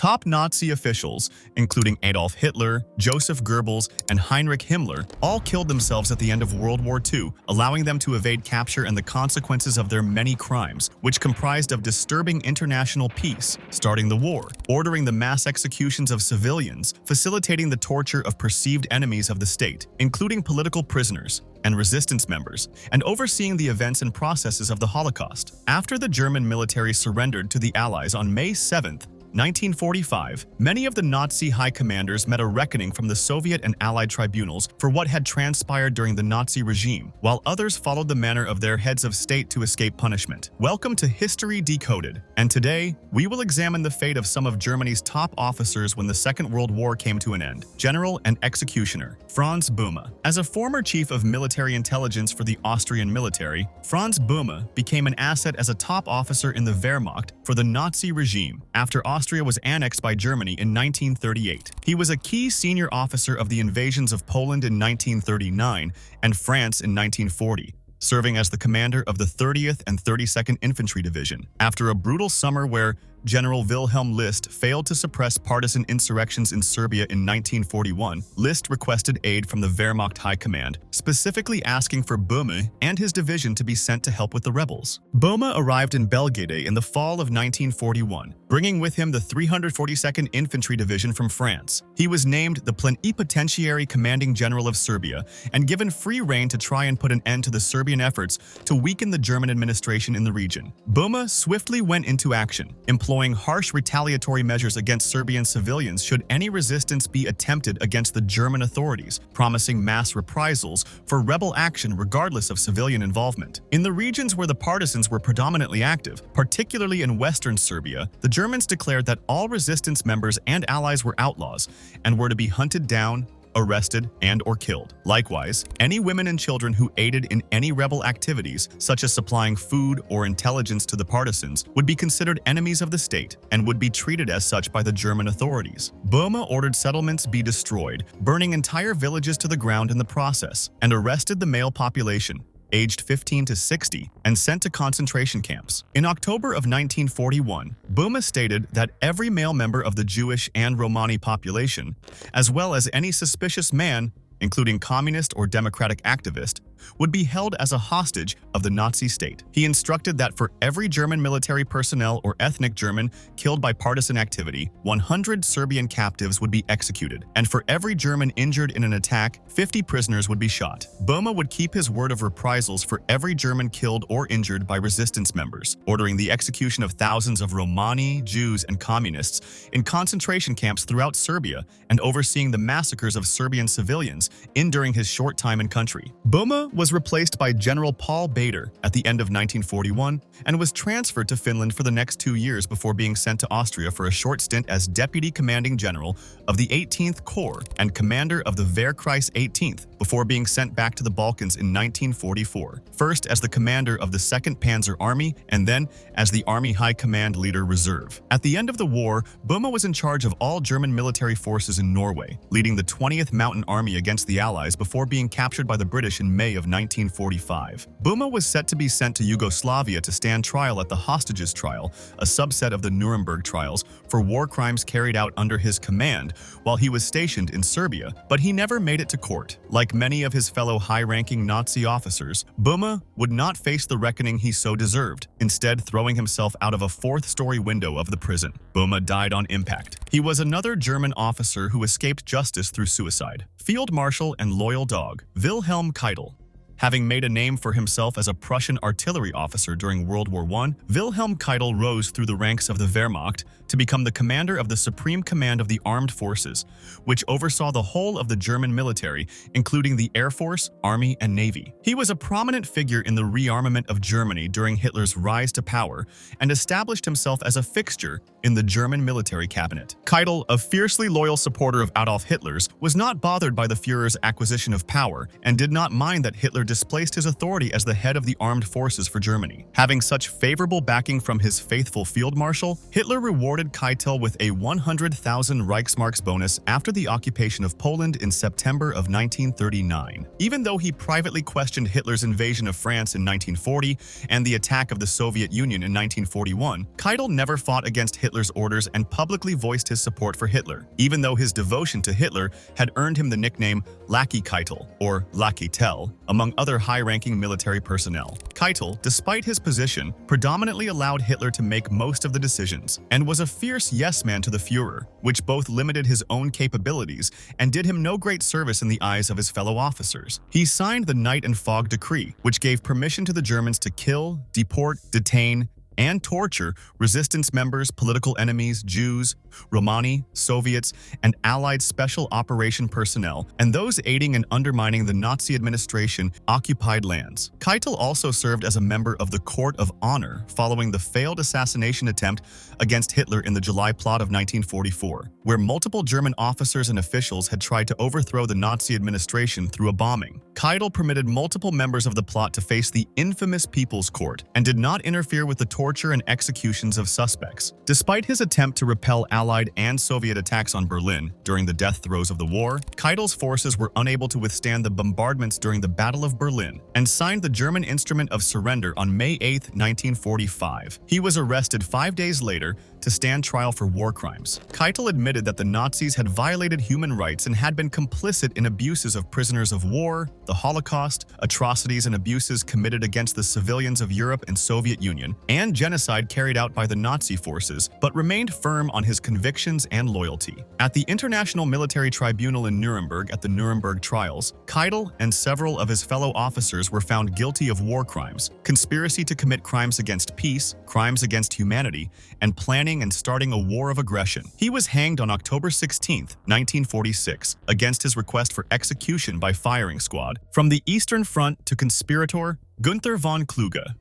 Top Nazi officials, including Adolf Hitler, Joseph Goebbels, and Heinrich Himmler, all killed themselves at the end of World War II, allowing them to evade capture and the consequences of their many crimes, which comprised of disturbing international peace, starting the war, ordering the mass executions of civilians, facilitating the torture of perceived enemies of the state, including political prisoners and resistance members, and overseeing the events and processes of the Holocaust. After the German military surrendered to the Allies on May 7, 1945, many of the Nazi high commanders met a reckoning from the Soviet and Allied tribunals for what had transpired during the Nazi regime, while others followed the manner of their heads of state to escape punishment. Welcome to History Decoded, and today, we will examine the fate of some of Germany's top officers when the Second World War came to an end. General and Executioner Franz Böhme. As a former chief of military intelligence for the Austrian military, Franz Böhme became an asset as a top officer in the Wehrmacht for the Nazi regime after Austria was annexed by Germany in 1938. He was a key senior officer of the invasions of Poland in 1939 and France in 1940, serving as the commander of the 30th and 32nd Infantry Division. After a brutal summer where General Wilhelm List failed to suppress partisan insurrections in Serbia in 1941, List requested aid from the Wehrmacht High Command, specifically asking for Böhme and his division to be sent to help with the rebels. Böhme arrived in Belgrade in the fall of 1941, bringing with him the 342nd Infantry Division from France. He was named the Plenipotentiary Commanding General of Serbia and given free rein to try and put an end to the Serbian efforts to weaken the German administration in the region. Böhme swiftly went into action, employing harsh retaliatory measures against Serbian civilians should any resistance be attempted against the German authorities, promising mass reprisals for rebel action regardless of civilian involvement. In the regions where the partisans were predominantly active, particularly in western Serbia, the Germans declared that all resistance members and allies were outlaws and were to be hunted down, arrested, and/or killed. Likewise, any women and children who aided in any rebel activities, such as supplying food or intelligence to the partisans, would be considered enemies of the state and would be treated as such by the German authorities. Böhme ordered settlements be destroyed, burning entire villages to the ground in the process, and arrested the male population, aged 15 to 60, and sent to concentration camps. In October of 1941, Böhme stated that every male member of the Jewish and Romani population, as well as any suspicious man, including communist or democratic activist, would be held as a hostage of the Nazi state. He instructed that for every German military personnel or ethnic German killed by partisan activity, 100 Serbian captives would be executed, and for every German injured in an attack, 50 prisoners would be shot. Böhme would keep his word of reprisals for every German killed or injured by resistance members, ordering the execution of thousands of Romani, Jews, and communists in concentration camps throughout Serbia and overseeing the massacres of Serbian civilians in during his short time in country. Böhme was replaced by General Paul Bader at the end of 1941 and was transferred to Finland for the next 2 years before being sent to Austria for a short stint as Deputy Commanding General of the 18th Corps and Commander of the Wehrkreis 18th before being sent back to the Balkans in 1944, first as the commander of the 2nd Panzer Army and then as the Army High Command Leader Reserve. At the end of the war, Böhme was in charge of all German military forces in Norway, leading the 20th Mountain Army against the Allies before being captured by the British in May of 1945. Böhme was set to be sent to Yugoslavia to stand trial at the Hostages Trial, a subset of the Nuremberg Trials, for war crimes carried out under his command while he was stationed in Serbia, but he never made it to court. Like many of his fellow high-ranking Nazi officers, Böhme would not face the reckoning he so deserved, instead throwing himself out of a 4th-story window of the prison. Böhme died on impact. He was another German officer who escaped justice through suicide. Field Marshal and loyal dog Wilhelm Keitel. Having made a name for himself as a Prussian artillery officer during World War I, Wilhelm Keitel rose through the ranks of the Wehrmacht to become the commander of the Supreme Command of the Armed Forces, which oversaw the whole of the German military, including the Air Force, Army, and Navy. He was a prominent figure in the rearmament of Germany during Hitler's rise to power and established himself as a fixture in the German military cabinet. Keitel, a fiercely loyal supporter of Adolf Hitler's, was not bothered by the Führer's acquisition of power and did not mind that Hitler displaced his authority as the head of the armed forces for Germany. Having such favorable backing from his faithful field marshal, Hitler rewarded Keitel with a 100,000 Reichsmarks bonus after the occupation of Poland in September of 1939. Even though he privately questioned Hitler's invasion of France in 1940 and the attack of the Soviet Union in 1941, Keitel never fought against Hitler's orders and publicly voiced his support for Hitler, even though his devotion to Hitler had earned him the nickname Lackey Keitel, or Lackey Tell, among other high-ranking military personnel. Keitel, despite his position, predominantly allowed Hitler to make most of the decisions, and was a fierce yes-man to the Führer, which both limited his own capabilities and did him no great service in the eyes of his fellow officers. He signed the Night and Fog Decree, which gave permission to the Germans to kill, deport, detain, and torture resistance members, political enemies, Jews, Romani, Soviets, and Allied special operation personnel, and those aiding and undermining the Nazi administration occupied lands. Keitel also served as a member of the Court of Honor following the failed assassination attempt against Hitler in the July plot of 1944, where multiple German officers and officials had tried to overthrow the Nazi administration through a bombing. Keitel permitted multiple members of the plot to face the infamous People's Court and did not interfere with the torture and executions of suspects. Despite his attempt to repel Allied and Soviet attacks on Berlin during the death throes of the war, Keitel's forces were unable to withstand the bombardments during the Battle of Berlin and signed the German Instrument of Surrender on May 8, 1945. He was arrested 5 days later to stand trial for war crimes. Keitel admitted that the Nazis had violated human rights and had been complicit in abuses of prisoners of war, the Holocaust, atrocities and abuses committed against the civilians of Europe and Soviet Union, and genocide carried out by the Nazi forces, but remained firm on his convictions and loyalty. At the International Military Tribunal in Nuremberg at the Nuremberg Trials, Keitel and several of his fellow officers were found guilty of war crimes, conspiracy to commit crimes against peace, crimes against humanity, and planning and starting a war of aggression. He was hanged on October 16, 1946, against his request for execution by firing squad. From the Eastern Front to conspirator Günther von Kluge.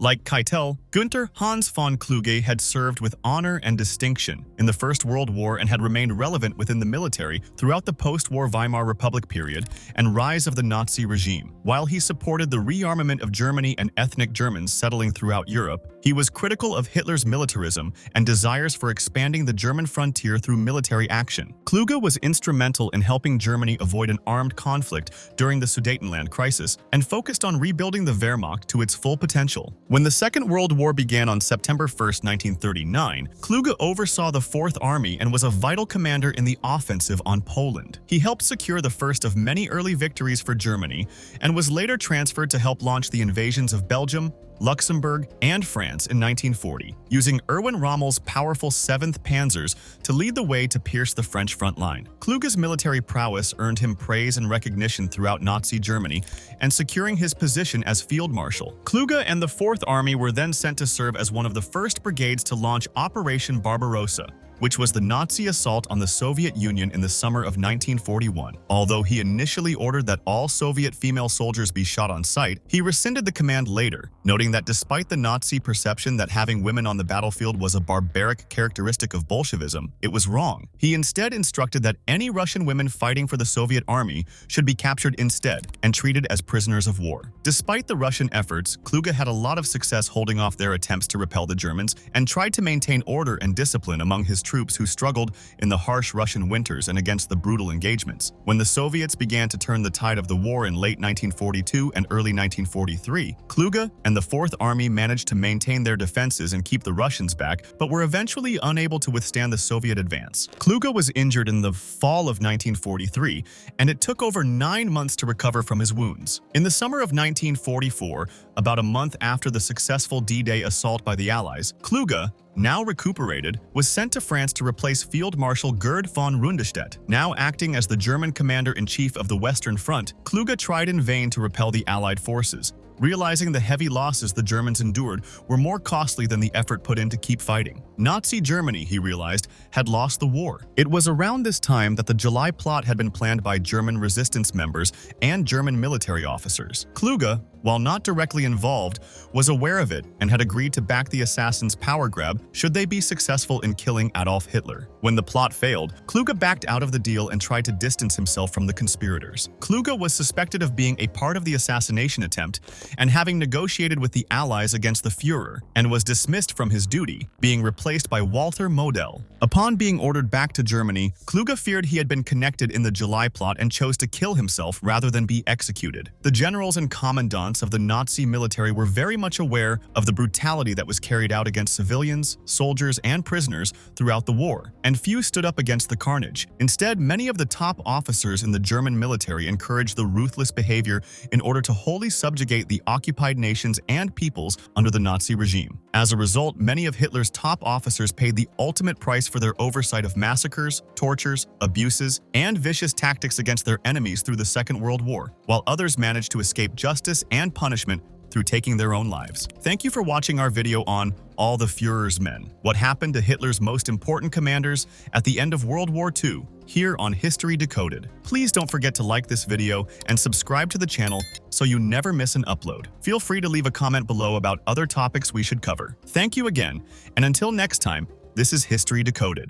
Like Keitel, Günther Hans von Kluge had served with honor and distinction in the First World War and had remained relevant within the military throughout the post-war Weimar Republic period and rise of the Nazi regime. While he supported the rearmament of Germany and ethnic Germans settling throughout Europe, he was critical of Hitler's militarism and desires for expanding the German frontier through military action. Kluge was instrumental in helping Germany avoid an armed conflict during the Sudetenland crisis and focused on rebuilding the Wehrmacht to its full potential. When the Second World War began on September 1, 1939, Kluge oversaw the Fourth Army and was a vital commander in the offensive on Poland. He helped secure the first of many early victories for Germany and was later transferred to help launch the invasions of Belgium, Luxembourg, and France in 1940, using Erwin Rommel's powerful 7th Panzers to lead the way to pierce the French front line. Kluge's military prowess earned him praise and recognition throughout Nazi Germany and securing his position as field marshal. Kluge and the Fourth Army were then sent to serve as one of the first brigades to launch Operation Barbarossa, which was the Nazi assault on the Soviet Union in the summer of 1941. Although he initially ordered that all Soviet female soldiers be shot on sight, he rescinded the command later, noting that despite the Nazi perception that having women on the battlefield was a barbaric characteristic of Bolshevism, it was wrong. He instead instructed that any Russian women fighting for the Soviet army should be captured instead and treated as prisoners of war. Despite the Russian efforts, Kluge had a lot of success holding off their attempts to repel the Germans and tried to maintain order and discipline among his troops who struggled in the harsh Russian winters and against the brutal engagements. When the Soviets began to turn the tide of the war in late 1942 and early 1943, Kluge and the Fourth Army managed to maintain their defenses and keep the Russians back, but were eventually unable to withstand the Soviet advance. Kluge was injured in the fall of 1943, and it took over 9 months to recover from his wounds. In the summer of 1944, about a month after the successful D-Day assault by the Allies, Kluge, now recuperated, was sent to France to replace Field Marshal Gerd von Rundstedt. Now acting as the German commander-in-chief of the Western Front, Kluge tried in vain to repel the Allied forces. realizing the heavy losses the Germans endured were more costly than the effort put in to keep fighting. Nazi Germany, he realized, had lost the war. It was around this time that the July plot had been planned by German resistance members and German military officers. Kluge, while not directly involved, was aware of it and had agreed to back the assassins' power grab should they be successful in killing Adolf Hitler. When the plot failed, Kluge backed out of the deal and tried to distance himself from the conspirators. Kluge was suspected of being a part of the assassination attempt and having negotiated with the Allies against the Führer, and was dismissed from his duty, being replaced by Walter Model. Upon being ordered back to Germany, Kluge feared he had been connected in the July plot and chose to kill himself rather than be executed. The generals and commandants of the Nazi military were very much aware of the brutality that was carried out against civilians, soldiers, and prisoners throughout the war, and few stood up against the carnage. Instead, many of the top officers in the German military encouraged the ruthless behavior in order to wholly subjugate the occupied nations and peoples under the Nazi regime. As a result, many of Hitler's top officers paid the ultimate price for their oversight of massacres, tortures, abuses, and vicious tactics against their enemies through the Second World War, while others managed to escape justice and punishment through taking their own lives. Thank you for watching our video on All the Führer's Men, what happened to Hitler's most important commanders at the end of World War II, here on History Decoded. Please don't forget to like this video and subscribe to the channel so you never miss an upload. Feel free to leave a comment below about other topics we should cover. Thank you again, and until next time, this is History Decoded.